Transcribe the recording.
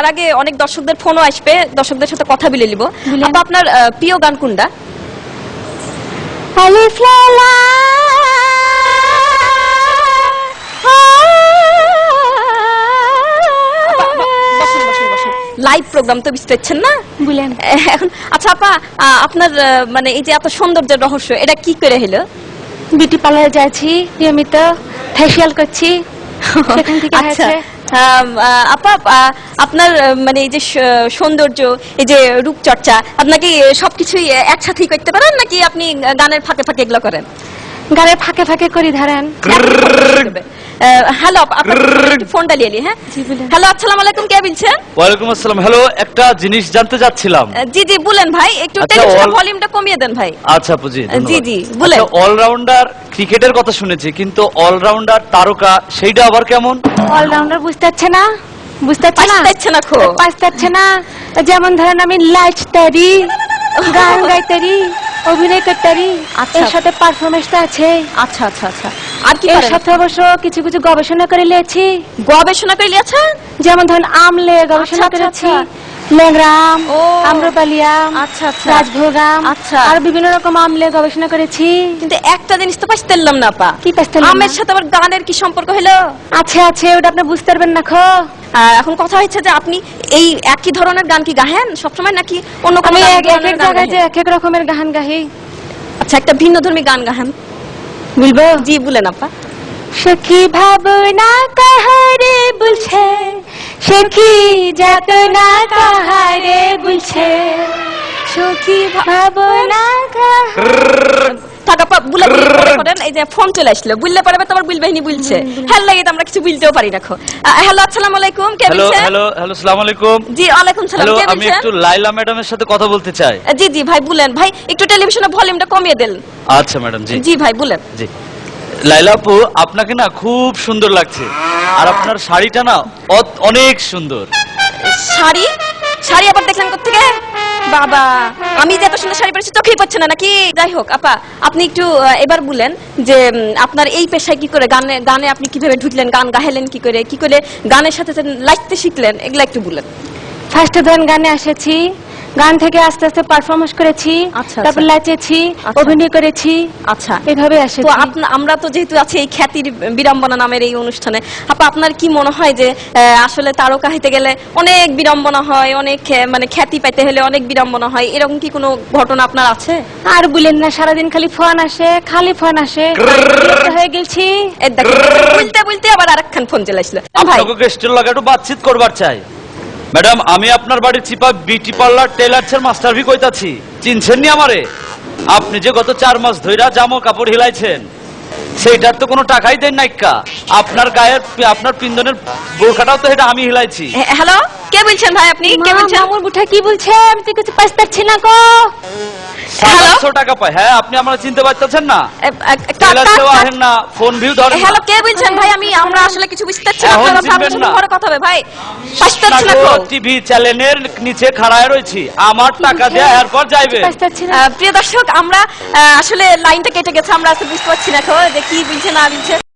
তার আগে অনেক দর্শকদের ফোনও আসবে, দর্শকদের সাথে কথা বলে নিব। আপা আপনার প্রিয় গান কোনটা? আলিফ লালা লাইভ প্রোগ্রাম তো বুঝতে পারছেন না, বলেন। এখন আচ্ছা আপা, আপনার মানে এই যে এত সৌন্দর্যের রহস্য এটা কি করে হলো? বিউটি পার্লারে যাচ্ছি, নিয়মিত ফেসিয়াল করছি, সেখান থেকে আচ্ছা হয়েছে। আপা, আপনার মানে এই যে সৌন্দর্য, এই যে রূপচর্চা, আপনাকে সবকিছুই একসাথেই করতে পারেন নাকি আপনি গানের ফাঁকে ফাঁকে এগুলো করেন? গানের ফাঁকে ফাঁকে করি ধরেন। হ্যালো, আপনার ফোনটা নিয়ে হ্যাঁ। হ্যালো, আসসালামু আলাইকুম, কে বলছেন? ওয়ালাইকুম আসসালাম। হ্যালো, একটা জিনিস জানতে চাচ্ছিলাম। জি জি বলেন ভাই, একটু টেলিভিশন ভলিউমটা কমিয়ে দেন ভাই। আচ্ছা বুঝি। জি জি বলেন। অলরাউন্ডার ক্রিকেটের কথা শুনেছি, কিন্তু অলরাউন্ডার তারকা সেইটা আবার কেমন? অলরাউন্ডার বুঝতে পারছে না, বুঝতে পারছে না, বুঝতে পারছে না। যেমন ধরেন আমি লাইট তারি, গান গাইতারি, অভিনয় করতারি, এর সাথে পারফরমেন্সটা আছে। আচ্ছা আচ্ছা আচ্ছা, আর কি এর সাথে অবশ্য কিছু কিছু গবেষণা করে নিয়েছি। গবেষণা করে নিয়েছেন? যেমন ধরেন আমলে গবেষণা করেছি, ল্যাংরাম, আম্রপালিয়াম, আচ্ছা আচ্ছা, রাজভোগাম, আচ্ছা, আর বিভিন্ন রকম আমলে গবেষণা করেছি। কিন্তু একটা জিনিস তো পাইতেলাম না আপা। কি পাইতেলাম? আমের সাথে আবার গানের কি সম্পর্ক হলো? আছে আছে, ওটা আপনি বুঝতে পারবেন না। এখন কথা হচ্ছে যে আপনি এই একই ধরনের গান কি গাহেন সবসময় নাকি অন্য কোনো? আমি এক এক জায়গায় যে এক এক রকমের গান গাহি। আচ্ছা, একটা ভিন্নধর্মী গান গাহেন বলবো? জি বলেন আপা। সখী ভাবনা কাহারে বলছে, সখী যাতনা কাহারে বলছে, সখী ভাবনা থাক আপা, বুলা বুলি পরে করেন। এই যে ফোন চলে আসলো, বুললে পারবে তোমার বুলবাহিনী বলছে। হ্যাঁ লাগে আমরা কিছু বুলতেও পারি না। হ্যালো, আসসালামু আলাইকুম, কে হ্যালো বলছেন? হ্যালো হ্যালো, আসসালামু আলাইকুম। জি ওয়ালাইকুম সালাম, হ্যালো, কে আমি বলছেন? একটু লাইলা ম্যাডামের সাথে কথা বলতে চাই। জি জি ভাই বলেন। ভাই একটু টেলিভিশনের ভলিউমটা কমিয়ে দেন। আচ্ছা ম্যাডাম। জি জি ভাই বলেন। জি, লাইলা আপু, আপনাকে না খুব সুন্দর লাগছে, আর আপনার শাড়িটা না অনেক সুন্দর। শাড়ি? শাড়ি আবার দেখলেন কোত্থেকে? বাবা, আমি যে এত সুন্দর শাড়ি পরেছি চোখেই পড়ছে না নাকি? যাই হোক আপা, আপনি একটু এবার বলেন যে আপনার এই পেশায় কি করে, গানে গানে আপনি কিভাবে ঢুকলেন, গান গাহেলেন কি করে, কি করে গানের সাথে লাইতে শিখলেন, এগুলা একটু বলেন। ফার্স্টে ধরেন গানে এসেছি, গান থেকে আস্তে আস্তে পারফরমেন্স করেছি, তারপর লাচেছি, অভিনয় করেছি। আচ্ছা, এভাবে এসেছি। তো আমরা তো যেহেতু আছি এই খ্যাতির বিড়ম্বনা নামের এই অনুষ্ঠানে, আপা আপনার কি মনে হয় যে আসলে তারকা হইতে গেলে অনেক বিড়ম্বনা হয়, অনেক মানে খ্যাতি পাইতে হলে অনেক বিড়ম্বনা হয়, এরকম কি কোনো ঘটনা আপনার আছে? আর বলেন না, সারাদিন খালি ফোন আসে, খালি ফোন আসে, বিরক্ত হয়ে গেছি। বলতে বলতে আবার আরেকখান ফোন চলে আসলো। ভাই আপনাকে গেস্টের লাগে একটু বাতচিত করবার চাই। ম্যাডাম, আমি আপনার বাড়ির চিপা বিউটি পার্লার টেলার্সের মাস্টার ভি কইতাছি, চিনছেন নি আমারে? আপনি যে গত 4 মাস ধইরা জামা কাপড় হিলাইছেন, সেইটার তো কোনো টাকাই দেন নাইকা। আপনার গায়ের আপনার পিন্দনের বোরখাটাও তো এটা আমি হিলাইছি। হ্যালো, কে বলছেন ভাই? আপনি কে বলছেন? মামুর বুঠা কি বলছে? আমি তো কিছু বুঝতে পারছি না গো। 700 টাকা পায়। হ্যাঁ, আপনি আমরা চিনতে পারতেছেন না? টেলার্সেও আহেন না, ফোন ভিউ ধরেন না। হ্যালো, কে বলছেন ভাই? আমরা আসলে কিছু বুঝতে পারছি না। এখন আপনারা চিনবেন ভাবছেন না। পরে কথা হবে ভাই। বুঝতে পারছি না। টিভি চ্যানেলের নিচে খাড়ায় রয়েছি, আমার টাকা দেয়া এরপর যাইবে। প্রিয় দর্শক, আমরা আসলে লাইনটা কেটে গেছে, আমরা আসলে বুঝতে পারছি না যে কি বলছে না বলছে।